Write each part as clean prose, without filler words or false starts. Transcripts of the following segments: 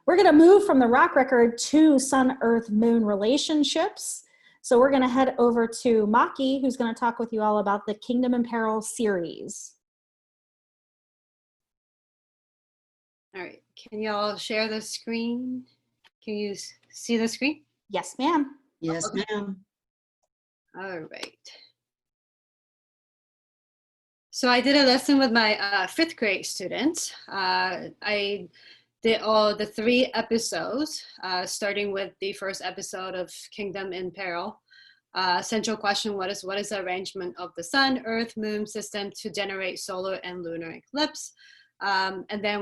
We're going to move from the rock record to Sun, Earth, Moon relationships. So we're going to head over to Maki, who's going to talk with you all about the Kingdom and Peril series. All right, can y'all share the screen? Can you see the screen? Yes, ma'am. Yes, ma'am. All right. So I did a lesson with my 5th grade students. I did all the 3 episodes, starting with the first episode of Kingdom in Peril. Central question, what is the arrangement of the sun, earth, moon system to generate solar and lunar eclipse? And then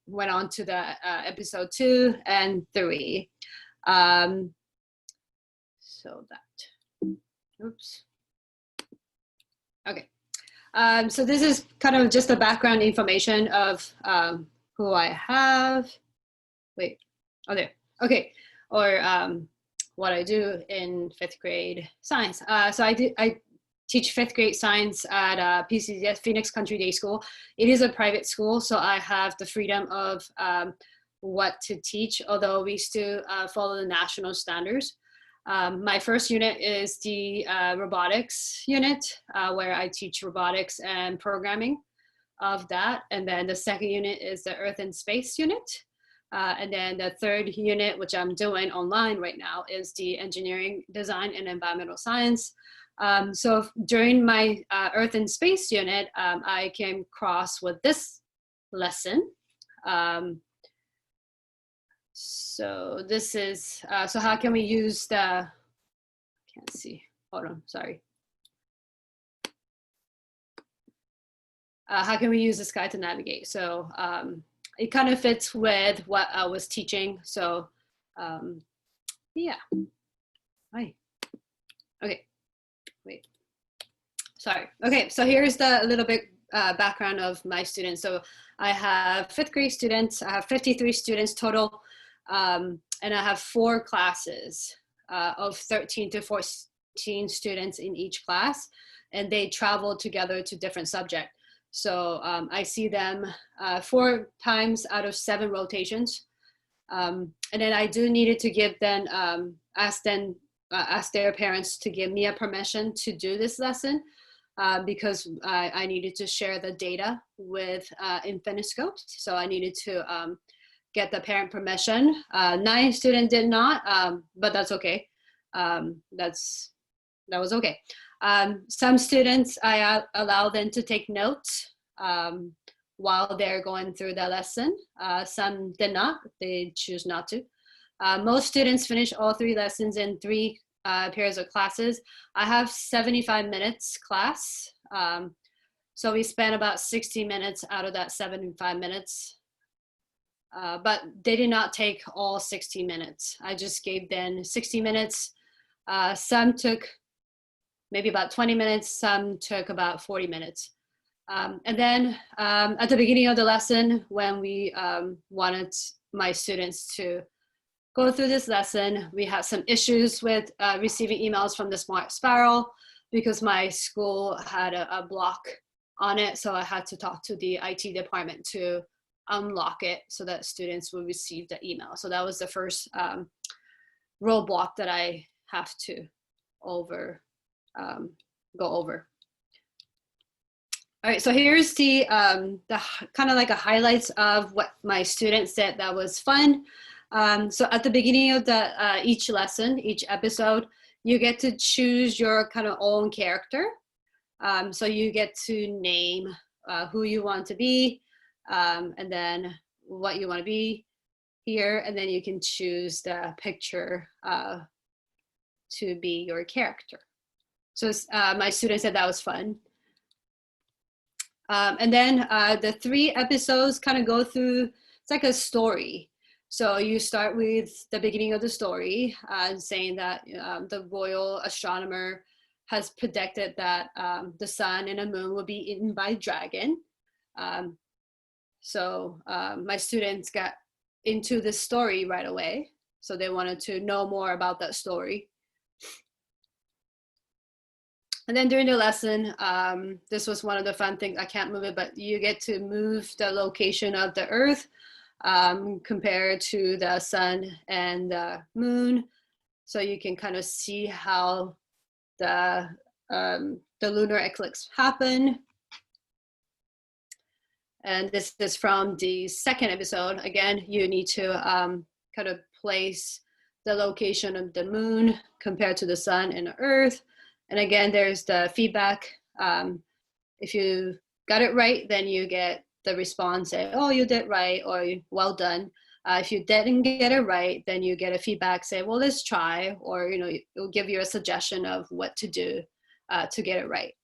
went on to the episode 2 and 3. So that, oops. Okay. So this is kind of just the background information of who I have. Wait, oh there, okay. Or what I do in 5th grade science. So I teach 5th grade science at PCDS, Phoenix Country Day School. It is a private school, so I have the freedom of what to teach, although we still follow the national standards. My first unit is the robotics unit, where I teach robotics and programming of that. And then the second unit is the Earth and Space unit. And then the third unit, which I'm doing online right now, is the engineering, design, and environmental science. So during my Earth and Space unit, I came across with this lesson. So this is, so how can we use the, can't see, hold on, sorry. How can we use the sky to navigate? So it kind of fits with what I was teaching. So yeah, hi, okay, wait, sorry. Okay, so here's the little bit background of my students. So I have 5th grade students, I have 53 students total. And I have 4 classes of 13 to 14 students in each class, and they travel together to different subjects. So I see them 4 times out of 7 rotations. And then I do needed to give them, ask their parents to give me a permission to do this lesson because I needed to share the data with Infiniscope. So I needed to get the parent permission. 9 students did not, but that's okay. That was okay. Some students, I allow them to take notes while they're going through the lesson. Some did not, they choose not to. Most students finish all 3 lessons in 3 pairs of classes. I have 75 minutes class. So we spent about 60 minutes out of that 75 minutes. But they did not take all 60 minutes. I just gave them 60 minutes. Some took maybe about 20 minutes, some took about 40 minutes. And then at the beginning of the lesson, when we wanted my students to go through this lesson, we had some issues with receiving emails from the Smart Spiral because my school had a block on it. So I had to talk to the IT department to unlock it so that students will receive the email. So that was the first roadblock that I have to go over. All right, so here's the kind of like a highlights of what my students said that was fun. So at the beginning of the each lesson, each episode, you get to choose your kind of own character. So you get to name who you want to be, and then what you want to be here, and then you can choose the picture to be your character. So my students said that was fun. And then the 3 episodes kind of go through, it's like a story. So you start with the beginning of the story, saying that the royal astronomer has predicted that the sun and the moon will be eaten by dragon. So my students got into this story right away. So they wanted to know more about that story. And then during the lesson, this was one of the fun things. I can't move it, but you get to move the location of the Earth compared to the sun and the moon. So you can kind of see how the lunar eclipse happened. And this is from the second episode. Again, you need to kind of place the location of the moon compared to the sun and the earth. And again, there's the feedback. If you got it right, then you get the response say, oh, you did right, or well done. If you didn't get it right, then you get a feedback say, well, let's try, or it will give you a suggestion of what to do to get it right.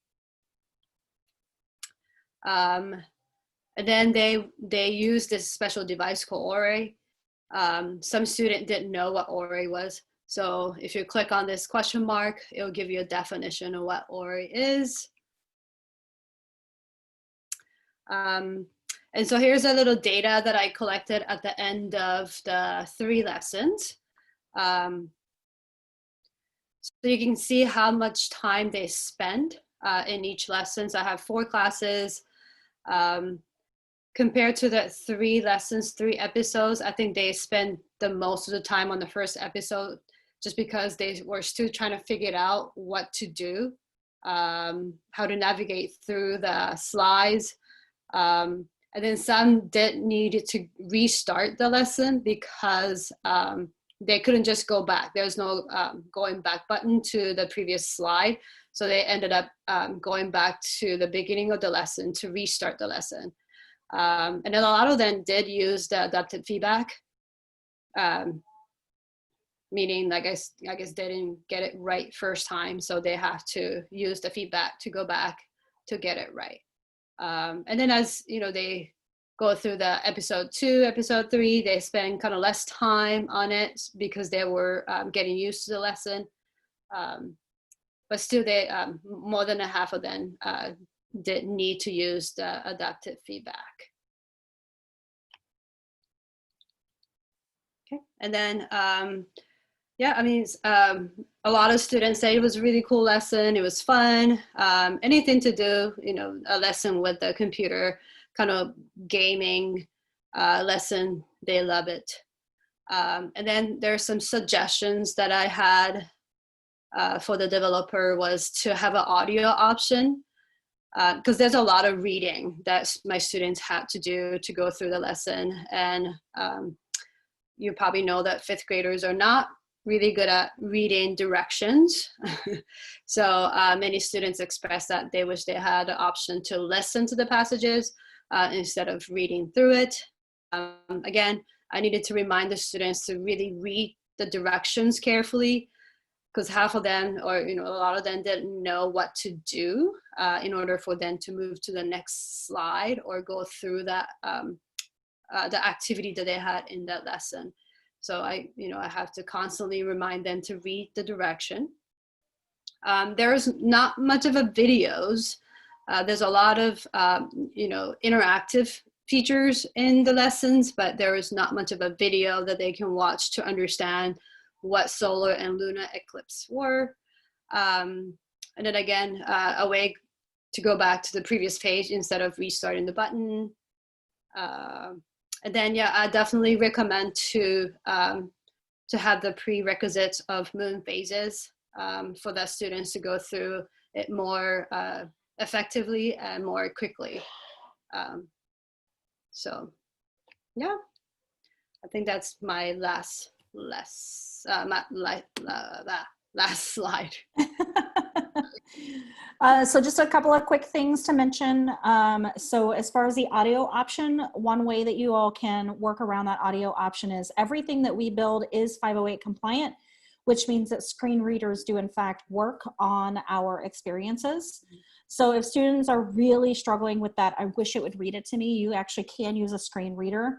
And then they use this special device called Ore. Some student didn't know what Ore was. So if you click on this question mark, it'll give you a definition of what Ore is. And so here's a little data that I collected at the end of the 3 lessons. So you can see how much time they spend in each lesson. So I have 4 classes. Compared to the 3 lessons, 3 episodes, I think they spent the most of the time on the first episode just because they were still trying to figure out what to do, how to navigate through the slides. And then some did need to restart the lesson because they couldn't just go back. There was no going back button to the previous slide. So they ended up going back to the beginning of the lesson to restart the lesson. And then a lot of them did use the adaptive feedback, meaning I guess they didn't get it right first time, so they have to use the feedback to go back to get it right. And then as they go through the episode 2, episode 3, they spend kind of less time on it because they were getting used to the lesson. But still, they more than a half of them did need to use the adaptive feedback. Okay, and then a lot of students say it was a really cool lesson. It was fun. Anything to do, a lesson with the computer, kind of gaming lesson, they love it. And then there's some suggestions that I had for the developer was to have an audio option. Because there's a lot of reading that my students had to do to go through the lesson. And you probably know that 5th graders are not really good at reading directions. So many students expressed that they wish they had the option to listen to the passages instead of reading through it. Again, I needed to remind the students to really read the directions carefully, because half of them, or a lot of them, didn't know what to do in order for them to move to the next slide or go through that the activity that they had in that lesson. So I have to constantly remind them to read the direction. There's not much of a videos. There's a lot of interactive features in the lessons, but there is not much of a video that they can watch to understand what solar and lunar eclipse were. And then again, a way to go back to the previous page instead of restarting the button. And then, I definitely recommend to have the prerequisites of moon phases for the students to go through it more effectively and more quickly. So, I think that's my last slide. So just a couple of quick things to mention. So as far as the audio option, one way that you all can work around that audio option is everything that we build is 508 compliant, which means that screen readers do in fact work on our experiences. So if students are really struggling with that, I wish it would read it to me, you actually can use a screen reader.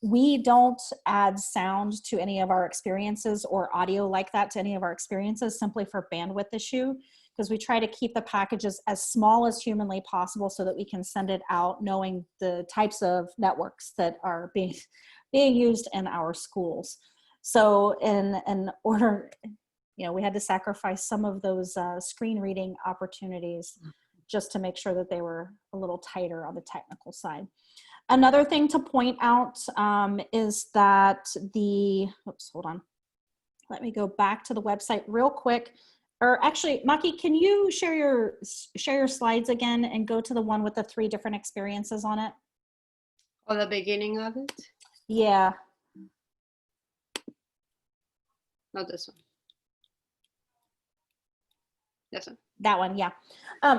We don't add sound to any of our experiences or audio like that to any of our experiences simply for bandwidth issue, because we try to keep the packages as small as humanly possible so that we can send it out knowing the types of networks that are being used in our schools. So in order, we had to sacrifice some of those screen reading opportunities just to make sure that they were a little tighter on the technical side. Another thing to point out is that oops, hold on. Let me go back to the website real quick. Or actually, Maki, can you share your slides again and go to the one with the 3 different experiences on it? Or the beginning of it? Yeah. Not this one. This one. That one, yeah.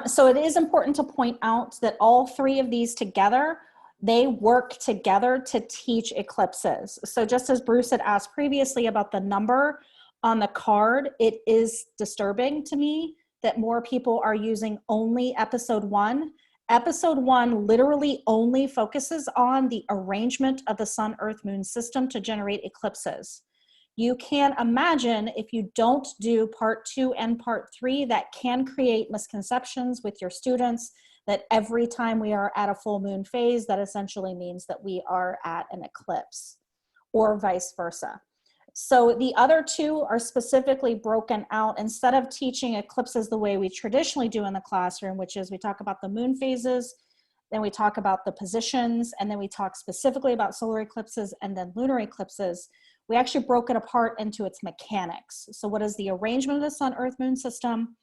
So it is important to point out that all 3 of these together, they work together to teach eclipses. So just as Bruce had asked previously about the number on the card, it is disturbing to me that more people are using only episode 1. Episode 1 literally only focuses on the arrangement of the sun, earth, moon system to generate eclipses. You can imagine if you don't do part 2 and part 3, that can create misconceptions with your students that every time we are at a full moon phase, that essentially means that we are at an eclipse, or vice versa. So the other 2 are specifically broken out. Instead of teaching eclipses the way we traditionally do in the classroom, which is we talk about the moon phases, then we talk about the positions, and then we talk specifically about solar eclipses and then lunar eclipses, we actually broke it apart into its mechanics. So what is the arrangement of the sun, earth, moon system?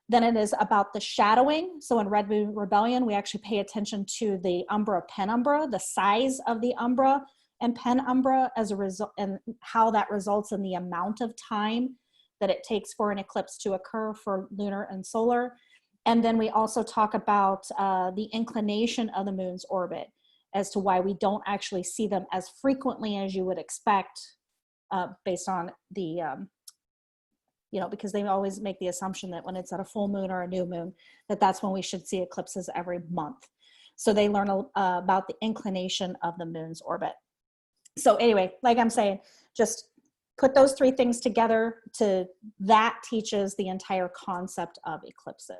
Then it is about the shadowing. So in Red Moon Rebellion, we actually pay attention to the umbra penumbra, the size of the umbra and penumbra as a result, and how that results in the amount of time that it takes for an eclipse to occur for lunar and solar. And then we also talk about the inclination of the moon's orbit as to why we don't actually see them as frequently as you would expect based on the, because they always make the assumption that when it's at a full moon or a new moon, that's when we should see eclipses every month. So they learn about the inclination of the moon's orbit. So anyway, like I'm saying, just put those 3 things together that teaches the entire concept of eclipses.